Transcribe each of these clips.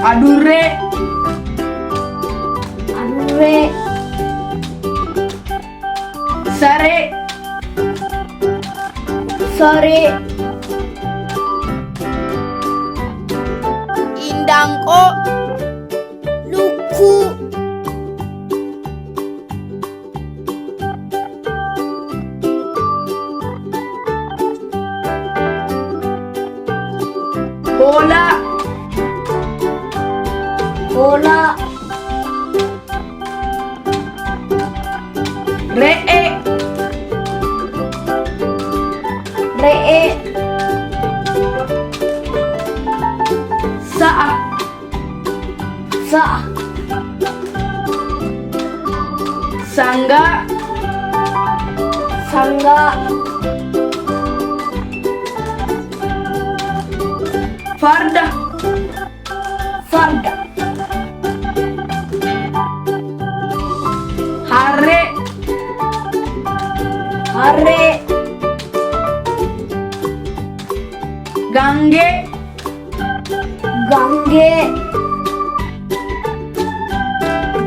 Adure. Adure. Sare. Sore. Indangko. Luku. Bola. Bola. Re'e. Re'e. Sa'a. Sa. Sangga. Sangga. Farda. Farda. Hare. Hare. Gangge. Gangge.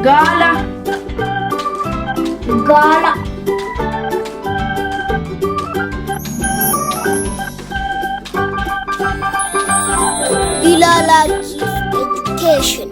Gala. Gala. Dilala Education.